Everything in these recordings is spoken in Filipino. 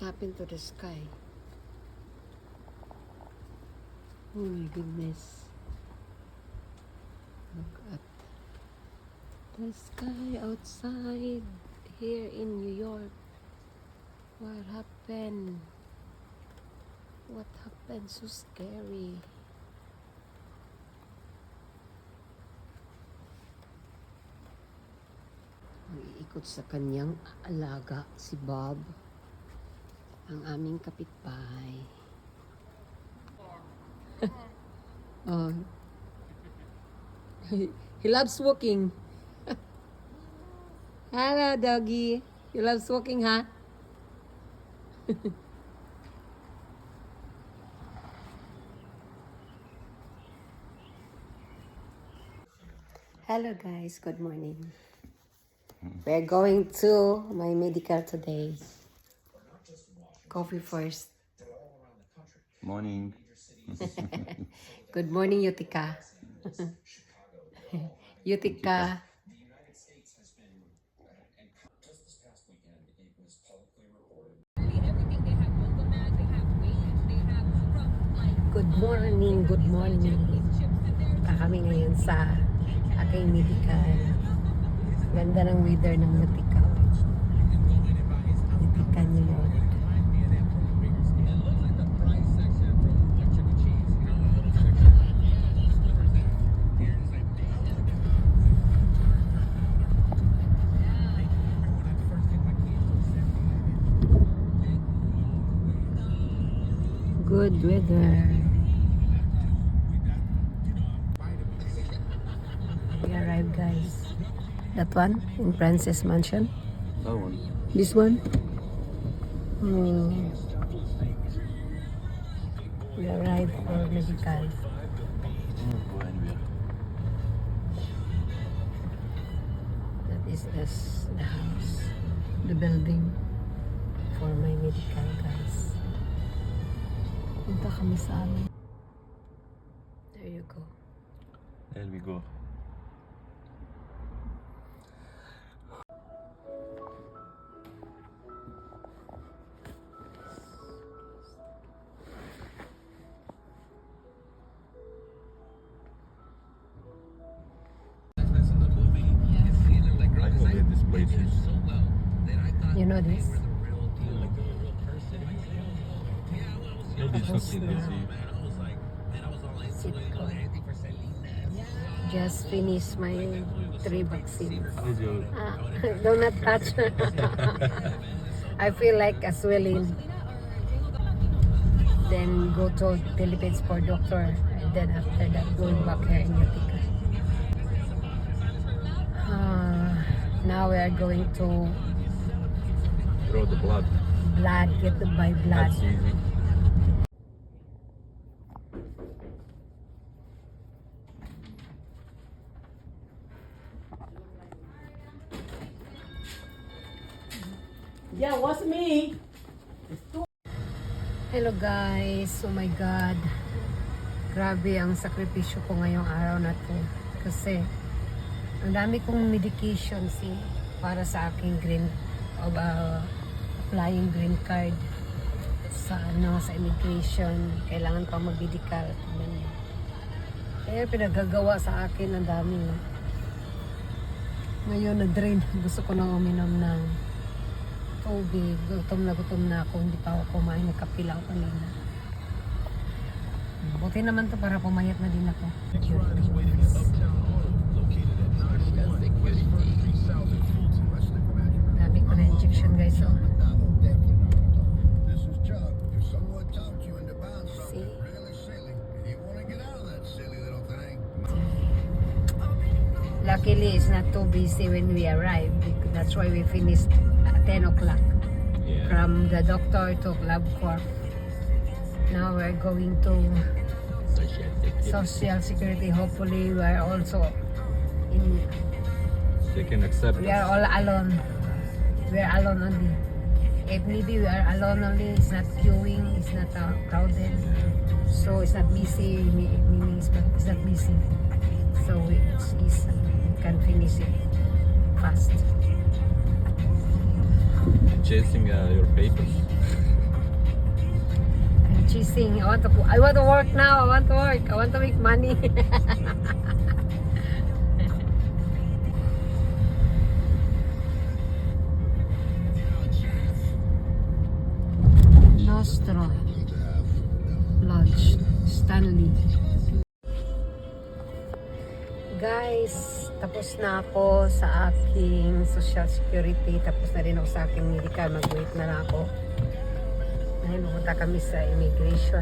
happened to the sky? Oh my goodness. Look at the sky outside here in New York. What happened? What happened? So scary. Iikot sa kanyang alaga si Bob, ang aming kapitbahay. Oh. He loves walking. Hello, doggy. You loves walking, huh? Hello, guys. Good morning. We're going to my medical today. Coffee first. Morning. Good morning, Utica. Utica. Good morning, good morning. Kami ngayon sa aking medical. Ganda ng weather ng Utica. Utica, New York. Good weather. We arrived, guys. That one in Princess Mansion. That one. This one. We arrived for medical. That is the house, the building for my medical, guys. Punta kami sa amin. There you go. There we go. I know where this place is. You know this? Maybe it's something busy. Sitco. Just finished my 3 vaccines. How's your... Do not touch. I feel like a swelling. Then go to Philippines for doctor. And then after that, going back here in Utica. Now we are going to Draw the blood. get to buy blood. That's easy. Yeah, what's me? Hello guys, oh my God, grabe ang sakripisyo ko ngayong araw na to kasi ang dami kong medications para sa aking applying green card sa immigration. Kailangan pa mag-medical. Kaya pinagagawa sa akin ang dami. Ngayon na-drain, gusto ko nang uminom ng tubig. Gutom na ako, hindi pa ako kumain, nagkapila ako kanina. Buti naman to para pumayat na din ako. Dami ko na injection, guys. Oh. See? Luckily, it's not too busy when we arrive. That's why we finished 10 o'clock from the doctor to LabCorp. Now we're going to Social Security. Hopefully, we are also in. They can accept We are all alone. We are alone only. If maybe we are alone only, it's not queuing, it's not crowded, so it's not busy. Meaning it's not busy. So it's easy. We can finish it fast. chasing your papers. Cheesing. I want to work now. I want to work. I want to make money. Nostro Lodge, Stanley. Guys, tapos na ako sa aking social security. Tapos na rin ako sa aking medical. Mag-wait na lang ako. Ngayon, pumunta kami sa immigration.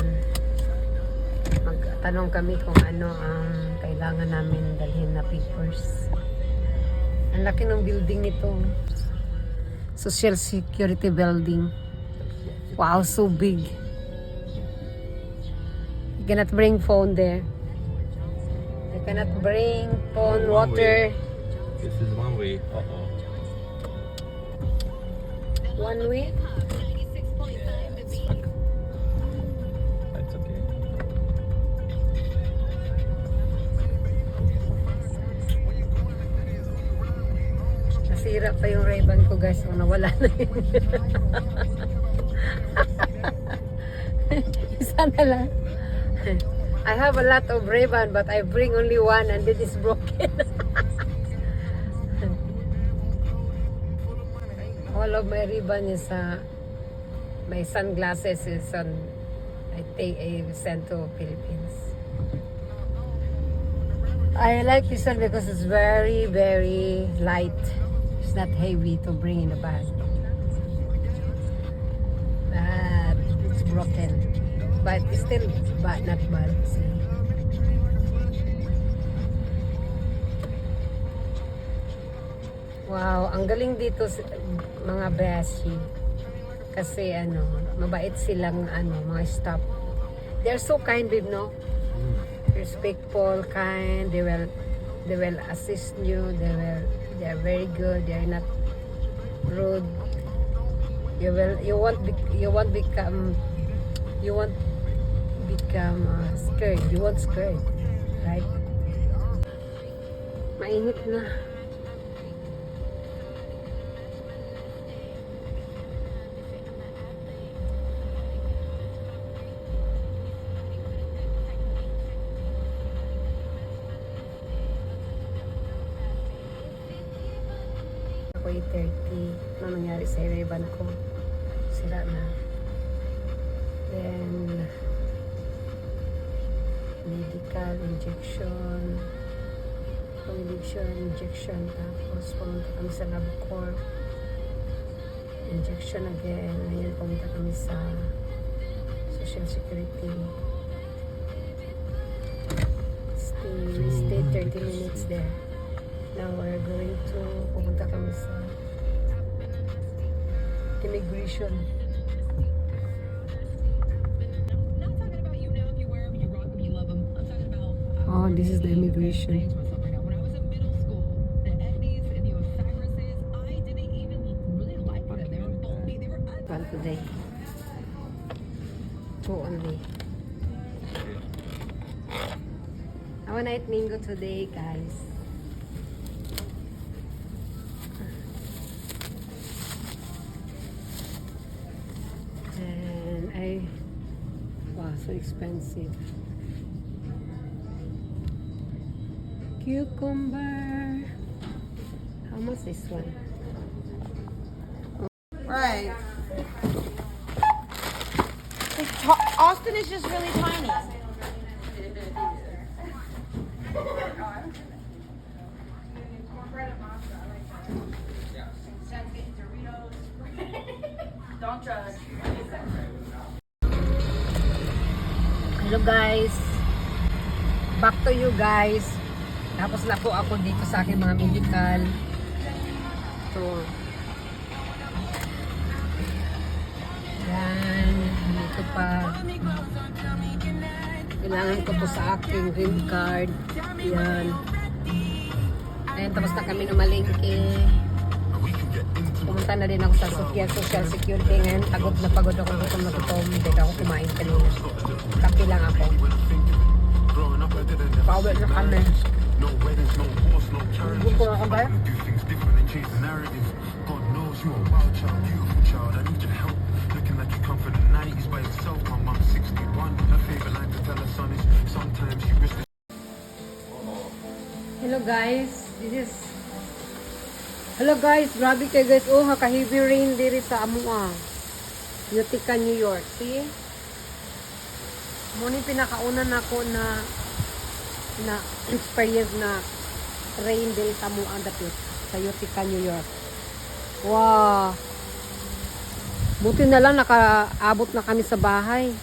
Magtanong kami kung ano ang kailangan namin dalhin na papers. Ang laki ng building nito. Social Security Building. Wow, so big. You cannot bring phone there. You cannot bring phone, One water. This is one way. Uh-oh. One way? That's okay. Nasira pa yung Ray-Ban ko guys. O nawala na yun. Isa na lang. I have a lot of Ray-Ban but I bring only one and it is broken. All of my Ray-Ban is my sunglasses is on I sent to Philippines. I like this one because it's very very light. It's not heavy to bring in the bag. But it's broken. But it's still not bad. See? Wow, ang galing dito mga beshi. Kasi mabait silang mga staff. They're so kind, babe, no? Respectful, kind. They will assist you. They are very good. They are not rude. You won't become scared. You won't scared, right? Mainit na. Ako 8:30. Ano nangyari sa Ray-Ban ko? Sira na. Then medical injection, tapos pumunta kami sa LabCorp, injection again. Ngayon pumunta kami sa Social Security. We stayed 30 minutes there. Now we're going to pumunta kami sa immigration. Oh, this is the immigration. Well, today. 2 only. Have a night mingo today, guys. And wow, so expensive. Cucumber. How much this one? Right. Austin is just really tiny. Don't judge. Hello guys. Back to you guys. Tapos na po ako dito sa aking mga medical. So, yan. Dito pa. Kailangan ko po sa aking green card. Yan. Ayan, tapos na kami namalingke. Pumunta na din ako sa Social Security. Ngayon, pagod na gutom na gutom. Hindi ako kumain kanina. Kapi lang ako. Pauwi na kami. Gusto na ako ba? God knows you're a wild child, beautiful child. I need your help. Looking like you come from the 90s by yourself. My mum's 60. guys. This is hello guys, grabe kayo guys. Oh, ka-heavy rain diri sa Amua. Utica, New York. See? Muna pinakauna na ako na experience na rain diri sa Amua dapit sa Utica, New York. Wow. Buti na lang nakaabot na kami sa bahay.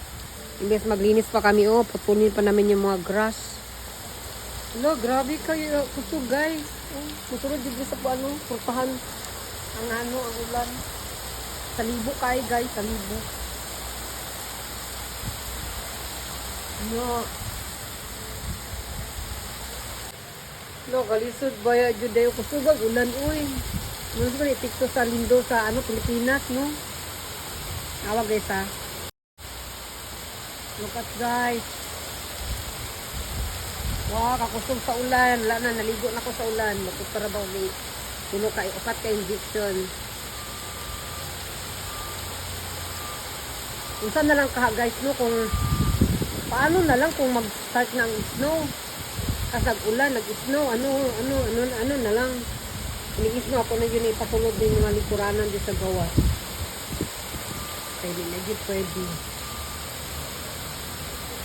Imbes maglinis pa kami, oh, putulin pa namin yung mga grass. Hello, grabe kayo kusog guys. Oh, musulod dito sa ano, purtahan ang ulan. Sa libo kayo guys, sa libo. No. No, kalisod baya jud dayo kusog ang ulan uy. Muna ko itikto sa lindo sa Pilipinas, no? Awag guys ha. Look at guys. Wow, kakusog sa ulan. Wala na, naligo na ako sa ulan. Magkutarabaw ni puno ka, upat ka injection. Unsa na lang ka guys, no? Kung paano na lang kung mag-start ng snow. Kasag ulan, nag-snow, ano na lang. Ini-snow ako na yun, ipasulod din mga likuranan din sa gawa. Pwede na yun, pwede.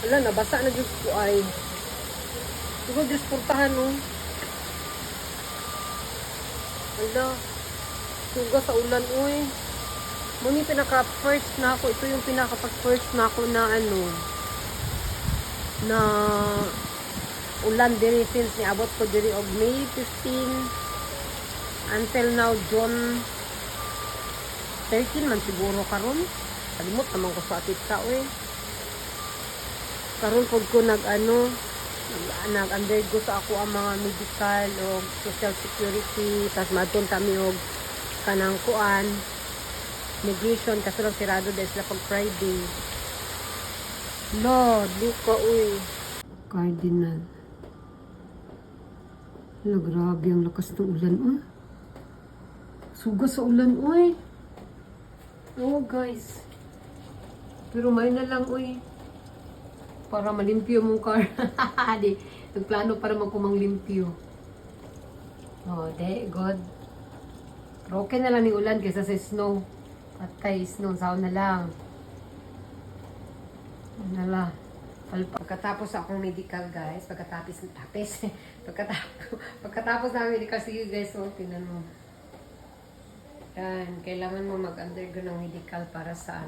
Wala, nabasa na dyan ko ay. Siguro Diyos portahan, no? Wala. Suga sa ulan, uy. Muni pinaka-first na ako. Ito yung pinaka-first na ako na na ulan diri since niabot ko diri og May 15 until now June 13 man siguro karon. Kalimot naman ko sa atit ka, uy. Karon pod ko nag-undergo sa ako ang mga medical o social security, tas madton kami og kanang kuan migration kasi lang sirado dahil sila pag Friday. Lord, luka uy. Cardinal. Hala, grabe ang lakas ng ulan uy. Suga sa ulan uy. Oh guys. Pero may na lang uy. Para malimpyo mong car. Di, nagplano para magkumang limpyo. Oh, good. Pero okay na lang ni ulan kaysa sa snow. At kay snow, sao na lang. Nala. Pagkatapos akong medical guys, pagkatapos na medical, sige guys, so, tinan mo. Yan, kailangan mo mag-undergo ng medical para sa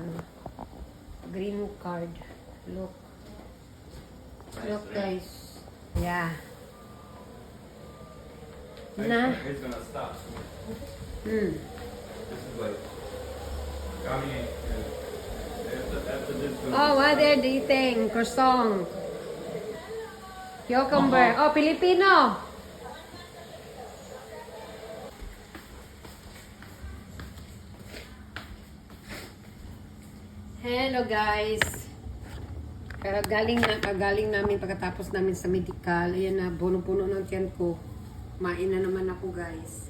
green card. Look. Look guys. Yeah. Na. It's gonna stop. Hmm. This is like coming after this. Oh, what are they eating? Croissant. Cucumber. Oh, Filipino. Hello guys. Pero kagaling namin pagkatapos namin sa medical. Ayan na, puno-puno ng tiyan ko. Kumain na naman ako guys.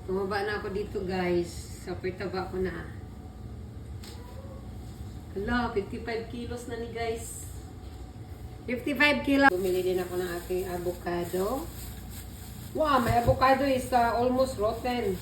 Tumaba na ako dito guys. So, taba ko na. Hala, 55 kilos na ni guys. 55 kilos. Bumili din ako ng aking avocado. Wow, my avocado is almost rotten.